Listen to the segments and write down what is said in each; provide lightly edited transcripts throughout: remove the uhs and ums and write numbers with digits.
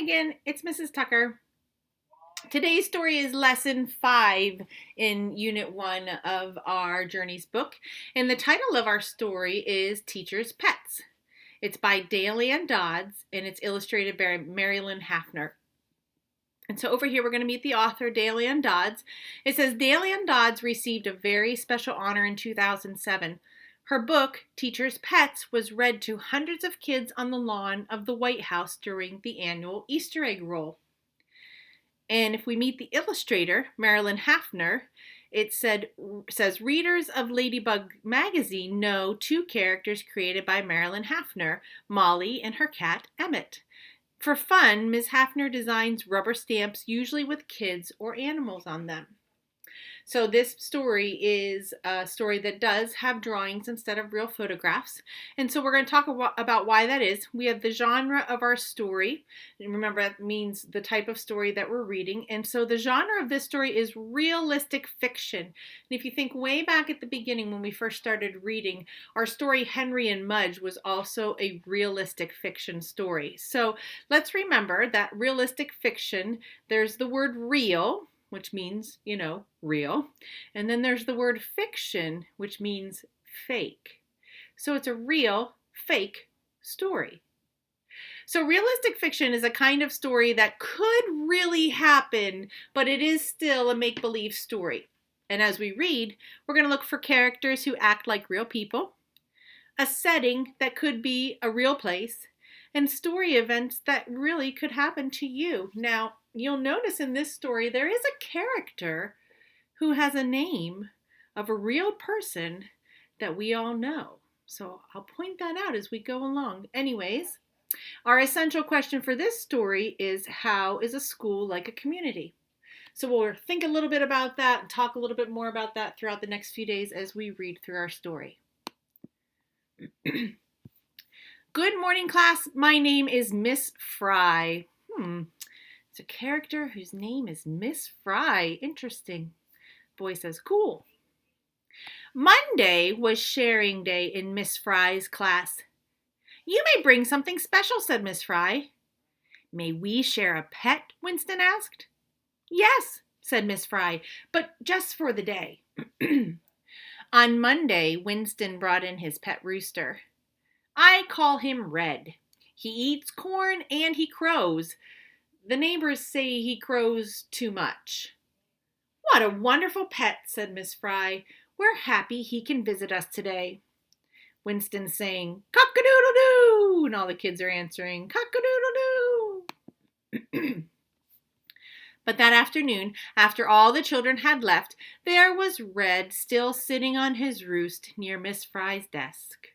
again, it's Mrs. Tucker. Today's story is lesson 5 in unit 1 of our Journeys book, and the title of our story is Teacher's Pets. It's by Dale Ann Dodds, and it's illustrated by Marilyn Hafner. And so over here, we're going to meet the author, Dale Ann Dodds. It says, Dale Ann Dodds received a very special honor in 2007. Her book, Teacher's Pets, was read to hundreds of kids on the lawn of the White House during the annual Easter egg roll. And if we meet the illustrator, Marilyn Hafner, it says, readers of Ladybug magazine know 2 characters created by Marilyn Hafner, Molly and her cat, Emmett. For fun, Ms. Hafner designs rubber stamps, usually with kids or animals on them. So this story is a story that does have drawings instead of real photographs. And so we're going to talk about why that is. We have the genre of our story. And remember, that means the type of story that we're reading. And so the genre of this story is realistic fiction. And if you think way back at the beginning when we first started reading, our story Henry and Mudge was also a realistic fiction story. So let's remember that realistic fiction, there's the word real, which means, real. And then there's the word fiction, which means fake. So it's a real, fake story. So realistic fiction is a kind of story that could really happen, but it is still a make-believe story. And as we read, we're going to look for characters who act like real people, a setting that could be a real place, and story events that really could happen to you. Now, you'll notice in this story there is a character who has a name of a real person that we all know. So I'll point that out as we go along. Anyways, our essential question for this story is, how is a school like a community? So we'll think a little bit about that and talk a little bit more about that throughout the next few days as we read through our story. Good morning, class. My name is Miss Fry. It's a character whose name is Miss Fry. Interesting. Boy says, cool. Monday was sharing day in Miss Fry's class. You may bring something special, said Miss Fry. May we share a pet? Winston asked. Yes, said Miss Fry, but just for the day. On Monday, Winston brought in his pet rooster. I call him Red. He eats corn and he crows. The neighbors say he crows too much. What a wonderful pet, said Miss Fry. We're happy he can visit us today. Winston's saying, cock-a-doodle-doo, and all the kids are answering, cock-a-doodle-doo. But that afternoon, after all the children had left, there was Red still sitting on his roost near Miss Fry's desk.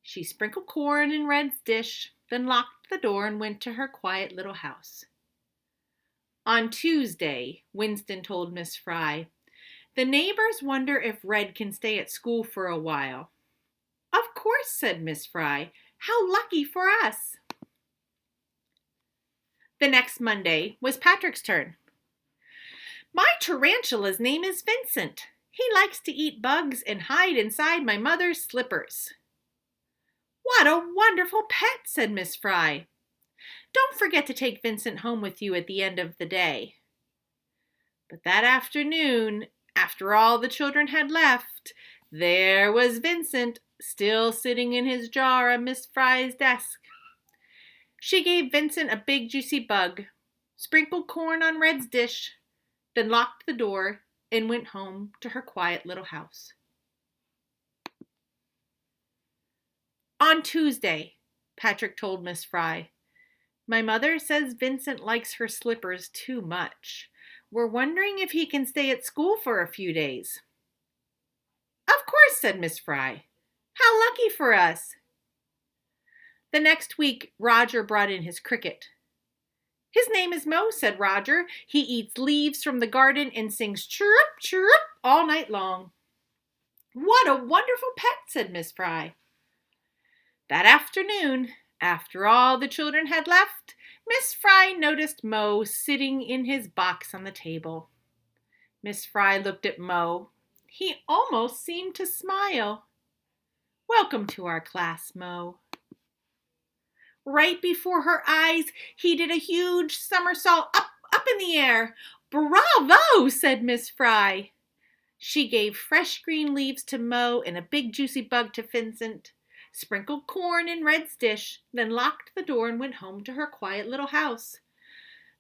She sprinkled corn in Red's dish, then locked the door and went to her quiet little house. On Tuesday, Winston told Miss Fry, the neighbors wonder if Red can stay at school for a while. Of course, said Miss Fry. How lucky for us. The next Monday was Patrick's turn. My tarantula's name is Vincent. He likes to eat bugs and hide inside my mother's slippers. What a wonderful pet, said Miss Fry. Don't forget to take Vincent home with you at the end of the day. But that afternoon, after all the children had left, there was Vincent still sitting in his jar on Miss Fry's desk. She gave Vincent a big juicy bug, sprinkled corn on Red's dish, then locked the door and went home to her quiet little house. On Tuesday, Patrick told Miss Fry, my mother says Vincent likes her slippers too much. We're wondering if he can stay at school for a few days. Of course, said Miss Fry. How lucky for us. The next week, Roger brought in his cricket. His name is Mo, said Roger. He eats leaves from the garden and sings chirrup, chirrup all night long. What a wonderful pet, said Miss Fry. That afternoon, after all the children had left, Miss Fry noticed Mo sitting in his box on the table. Miss Fry looked at Mo. He almost seemed to smile. Welcome to our class, Mo. Right before her eyes, he did a huge somersault up in the air. "Bravo!" said Miss Fry. She gave fresh green leaves to Mo and a big juicy bug to Vincent, sprinkled corn in Red's dish, then locked the door and went home to her quiet little house.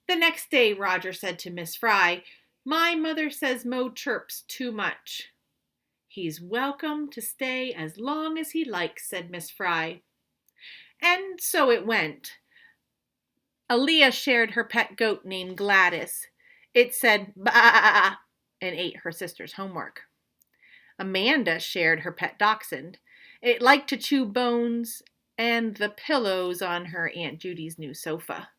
The next day, Roger said to Miss Fry, "My mother says Mo chirps too much." "He's welcome to stay as long as he likes," said Miss Fry. And so it went. Aaliyah shared her pet goat named Gladys. It said "bah" and ate her sister's homework. Amanda shared her pet dachshund. It liked to chew bones and the pillows on her Aunt Judy's new sofa.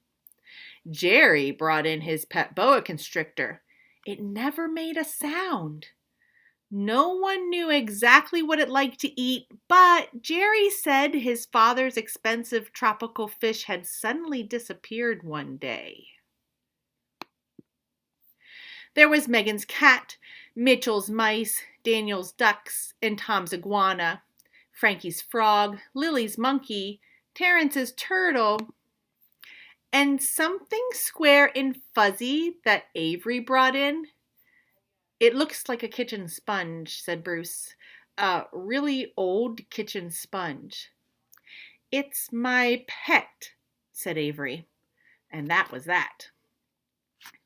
Jerry brought in his pet boa constrictor. It never made a sound. No one knew exactly what it liked to eat, but Jerry said his father's expensive tropical fish had suddenly disappeared one day. There was Megan's cat, Mitchell's mice, Daniel's ducks, and Tom's iguana, Frankie's frog, Lily's monkey, Terrence's turtle, and something square and fuzzy that Avery brought in. "It looks like a kitchen sponge," said Bruce. "A really old kitchen sponge." "It's my pet," said Avery. And that was that.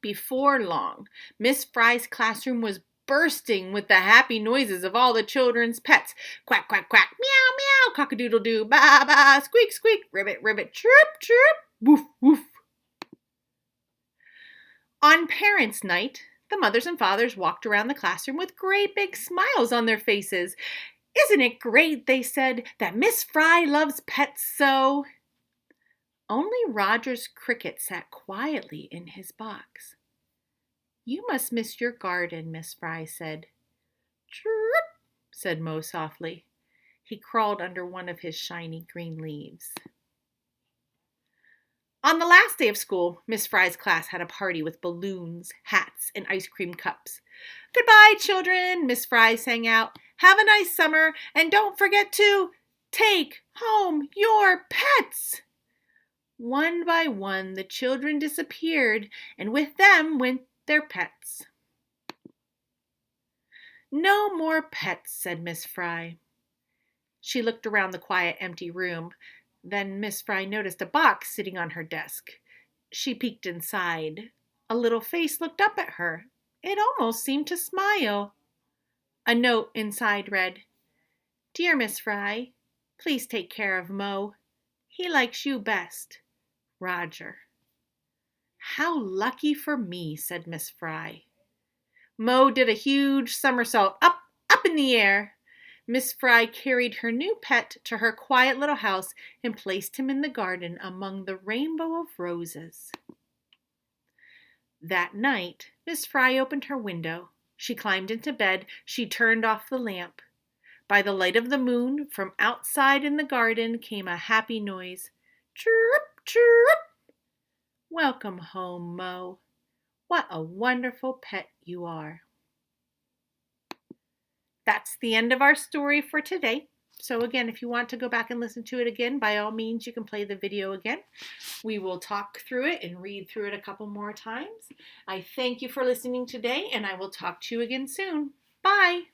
Before long, Miss Fry's classroom was bursting with the happy noises of all the children's pets. Quack, quack, quack, meow, meow, cock-a-doodle-doo, ba, ba, squeak, squeak, ribbit, ribbit, chirp, chirp, woof, woof. On Parents' Night, the mothers and fathers walked around the classroom with great big smiles on their faces. "Isn't it great," they said, "that Miss Fry loves pets so?" Only Roger's cricket sat quietly in his box. "You must miss your garden," Miss Fry said. "Chirp," said Mo softly. He crawled under one of his shiny green leaves. On the last day of school, Miss Fry's class had a party with balloons, hats, and ice cream cups. "Goodbye, children," Miss Fry sang out. "Have a nice summer, and don't forget to take home your pets." One by one, the children disappeared, and with them went their pets. "No more pets," said Miss Fry. She looked around the quiet, empty room. Then Miss Fry noticed a box sitting on her desk. She peeked inside. A little face looked up at her. It almost seemed to smile. A note inside read, "Dear Miss Fry, please take care of Mo. He likes you best. Roger." "How lucky for me," said Miss Fry. Mo did a huge somersault up in the air. Miss Fry carried her new pet to her quiet little house and placed him in the garden among the rainbow of roses. That night, Miss Fry opened her window. She climbed into bed. She turned off the lamp. By the light of the moon, from outside in the garden came a happy noise. Chirp, chirp. "Welcome home, Mo. What a wonderful pet you are." That's the end of our story for today. So again, if you want to go back and listen to it again, by all means, you can play the video again. We will talk through it and read through it a couple more times. I thank you for listening today, and I will talk to you again soon. Bye.